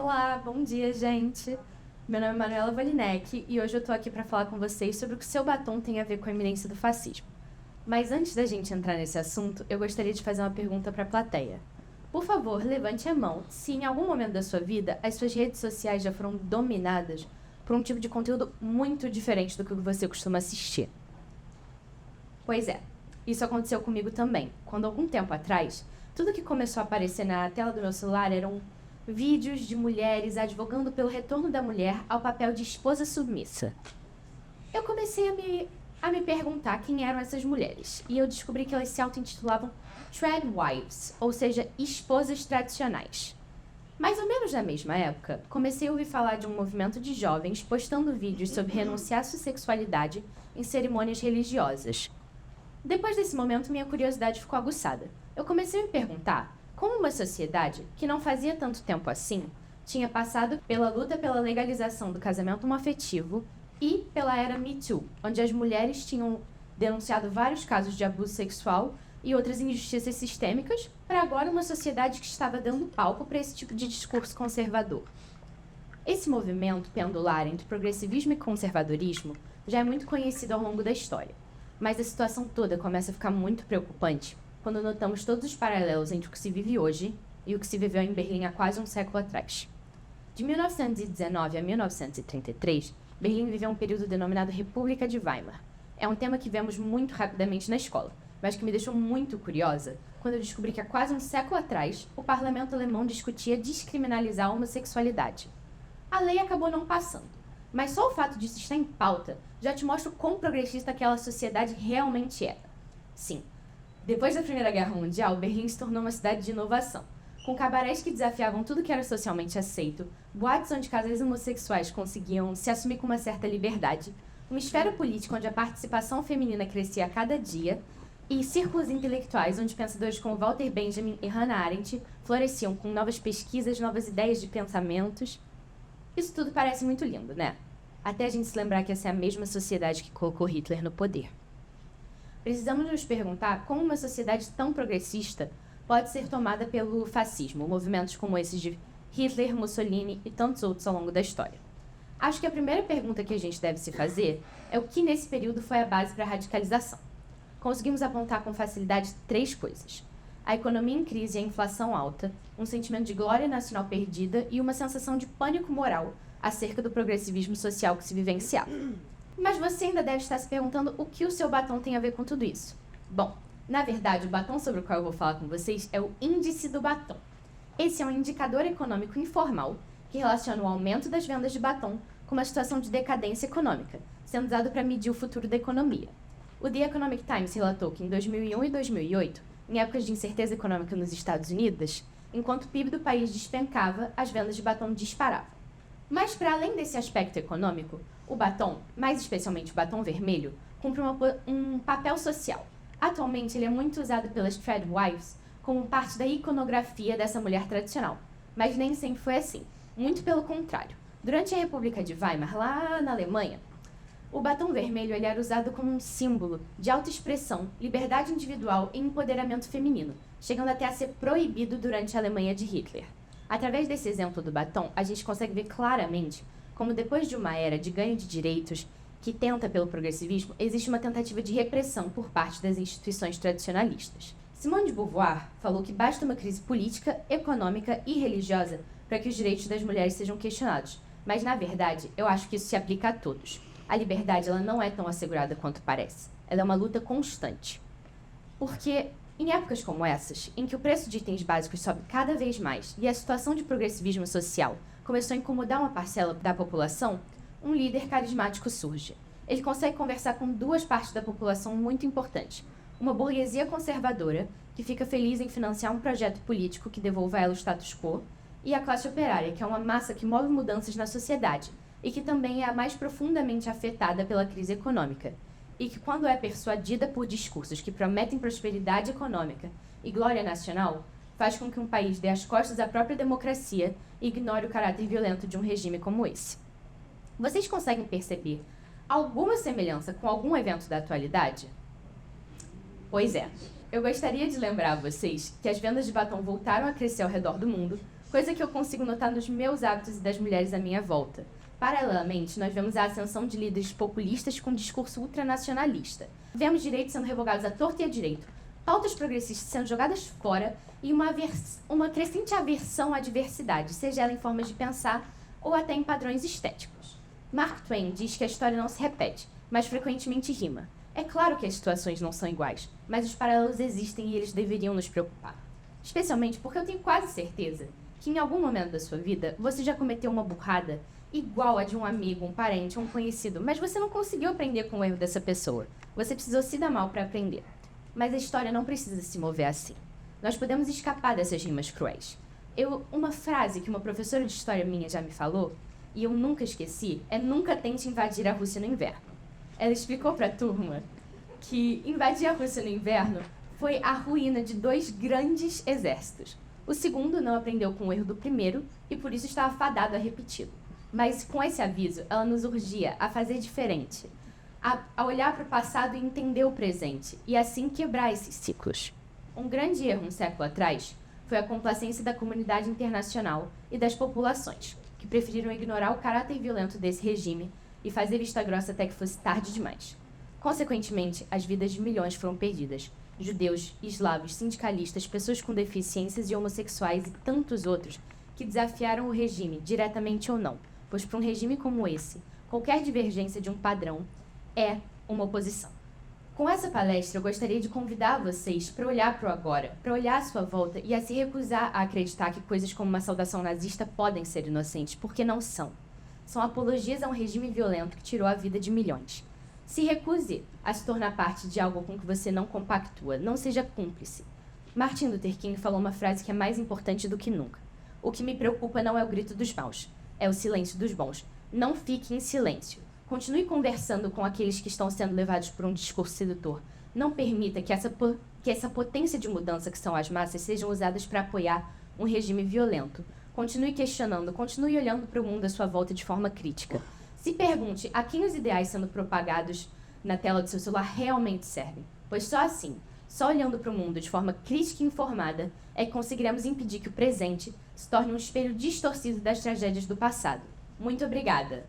Olá, bom dia, gente. Meu nome é Manuela Valinek e hoje eu tô aqui para falar com vocês sobre o que seu batom tem a ver com a iminência do fascismo. Mas antes da gente entrar nesse assunto, eu gostaria de fazer uma pergunta para a plateia. Por favor, levante a mão se em algum momento da sua vida as suas redes sociais já foram dominadas por um tipo de conteúdo muito diferente do que você costuma assistir. Pois é, isso aconteceu comigo também, quando algum tempo atrás, tudo que começou a aparecer na tela do meu celular eram vídeos de mulheres advogando pelo retorno da mulher ao papel de esposa submissa. Eu comecei a me perguntar quem eram essas mulheres, e eu descobri que elas se auto-intitulavam Tradwives, ou seja, esposas tradicionais. Mais ou menos na mesma época, comecei a ouvir falar de um movimento de jovens postando vídeos sobre renunciar à sua sexualidade em cerimônias religiosas. Depois desse momento, minha curiosidade ficou aguçada. Eu comecei a me perguntar como uma sociedade, que não fazia tanto tempo assim, tinha passado pela luta pela legalização do casamento homoafetivo e pela era Me Too, onde as mulheres tinham denunciado vários casos de abuso sexual e outras injustiças sistêmicas, para agora uma sociedade que estava dando palco para esse tipo de discurso conservador. Esse movimento pendular entre progressivismo e conservadorismo já é muito conhecido ao longo da história, mas a situação toda começa a ficar muito preocupante quando notamos todos os paralelos entre o que se vive hoje e o que se viveu em Berlim há quase um século atrás. De 1919 a 1933, Berlim viveu um período denominado República de Weimar. É um tema que vemos muito rapidamente na escola, mas que me deixou muito curiosa quando eu descobri que há quase um século atrás, o parlamento alemão discutia descriminalizar a homossexualidade. A lei acabou não passando, mas só o fato disso estar em pauta já te mostra o quão progressista aquela sociedade realmente era. Sim, depois da Primeira Guerra Mundial, Berlim se tornou uma cidade de inovação, com cabarés que desafiavam tudo que era socialmente aceito, boates onde casais homossexuais conseguiam se assumir com uma certa liberdade, uma esfera política onde a participação feminina crescia a cada dia, e círculos intelectuais onde pensadores como Walter Benjamin e Hannah Arendt floresciam com novas pesquisas, novas ideias de pensamentos. Isso tudo parece muito lindo, né? Até a gente se lembrar que essa é a mesma sociedade que colocou Hitler no poder. Precisamos nos perguntar como uma sociedade tão progressista pode ser tomada pelo fascismo, movimentos como esses de Hitler, Mussolini e tantos outros ao longo da história. Acho que a primeira pergunta que a gente deve se fazer é o que nesse período foi a base para a radicalização. Conseguimos apontar com facilidade 3 coisas: a economia em crise e a inflação alta, um sentimento de glória nacional perdida e uma sensação de pânico moral acerca do progressivismo social que se vivenciava. Mas você ainda deve estar se perguntando o que o seu batom tem a ver com tudo isso. Bom, na verdade, o batom sobre o qual eu vou falar com vocês é o índice do batom. Esse é um indicador econômico informal que relaciona o aumento das vendas de batom com uma situação de decadência econômica, sendo usado para medir o futuro da economia. O The Economic Times relatou que em 2001 e 2008, em épocas de incerteza econômica nos Estados Unidos, enquanto o PIB do país despencava, as vendas de batom disparavam. Mas, para além desse aspecto econômico, o batom, mais especialmente o batom vermelho, cumpre um papel social. Atualmente, ele é muito usado pelas Tradwives como parte da iconografia dessa mulher tradicional, mas nem sempre foi assim. Muito pelo contrário. Durante a República de Weimar, lá na Alemanha, o batom vermelho ele era usado como um símbolo de autoexpressão, liberdade individual e empoderamento feminino, chegando até a ser proibido durante a Alemanha de Hitler. Através desse exemplo do batom, a gente consegue ver claramente como depois de uma era de ganho de direitos que tenta pelo progressivismo, existe uma tentativa de repressão por parte das instituições tradicionalistas. Simone de Beauvoir falou que basta uma crise política, econômica e religiosa para que os direitos das mulheres sejam questionados, mas na verdade eu acho que isso se aplica a todos. A liberdade ela não é tão assegurada quanto parece. Ela é uma luta constante. Porque em épocas como essas, em que o preço de itens básicos sobe cada vez mais e a situação de progressivismo social começou a incomodar uma parcela da população, um líder carismático surge. Ele consegue conversar com 2 partes da população muito importantes. Uma burguesia conservadora, que fica feliz em financiar um projeto político que devolva a ela o status quo, e a classe operária, que é uma massa que move mudanças na sociedade e que também é a mais profundamente afetada pela crise econômica, e que, quando é persuadida por discursos que prometem prosperidade econômica e glória nacional, faz com que um país dê as costas à própria democracia e ignore o caráter violento de um regime como esse. Vocês conseguem perceber alguma semelhança com algum evento da atualidade? Pois é, eu gostaria de lembrar a vocês que as vendas de batom voltaram a crescer ao redor do mundo coisa que eu consigo notar nos meus hábitos e das mulheres à minha volta. Paralelamente, nós vemos a ascensão de líderes populistas com discurso ultranacionalista. Vemos direitos sendo revogados à torta e à direito, pautas progressistas sendo jogadas fora e uma crescente aversão à diversidade, seja ela em formas de pensar ou até em padrões estéticos. Mark Twain diz que a história não se repete, mas frequentemente rima. É claro que as situações não são iguais, mas os paralelos existem e eles deveriam nos preocupar. Especialmente porque eu tenho quase certeza que em algum momento da sua vida você já cometeu uma burrada igual a de um amigo, um parente, um conhecido, mas você não conseguiu aprender com o erro dessa pessoa. Você precisou se dar mal para aprender. Mas a história não precisa se mover assim. Nós podemos escapar dessas rimas cruéis. Uma frase que uma professora de história minha já me falou, e eu nunca esqueci, é: nunca tente invadir a Rússia no inverno. Ela explicou para a turma que invadir a Rússia no inverno foi a ruína de 2 grandes exércitos. O segundo não aprendeu com o erro do primeiro e por isso estava fadado a repeti-lo. Mas com esse aviso, ela nos urgia a fazer diferente, a olhar para o passado e entender o presente, e assim quebrar esses ciclos. Um grande erro um século atrás foi a complacência da comunidade internacional e das populações, que preferiram ignorar o caráter violento desse regime e fazer vista grossa até que fosse tarde demais. Consequentemente, as vidas de milhões foram perdidas. Judeus, eslavos, sindicalistas, pessoas com deficiências e homossexuais e tantos outros que desafiaram o regime, diretamente ou não, pois para um regime como esse, qualquer divergência de um padrão é uma oposição. Com essa palestra, eu gostaria de convidar vocês para olhar para o agora, para olhar à sua volta e a se recusar a acreditar que coisas como uma saudação nazista podem ser inocentes, porque não são. São apologias a um regime violento que tirou a vida de milhões. Se recuse a se tornar parte de algo com que você não compactua, não seja cúmplice. Martin Luther King falou uma frase que é mais importante do que nunca. O que me preocupa não é o grito dos maus, é o silêncio dos bons. Não fique em silêncio. Continue conversando com aqueles que estão sendo levados por um discurso sedutor. Não permita que essa potência de mudança que são as massas sejam usadas para apoiar um regime violento. Continue questionando, continue olhando para o mundo à sua volta de forma crítica. Se pergunte a quem os ideais sendo propagados na tela do seu celular realmente servem. Pois só assim, só olhando para o mundo de forma crítica e informada, é que conseguiremos impedir que o presente se torne um espelho distorcido das tragédias do passado. Muito obrigada!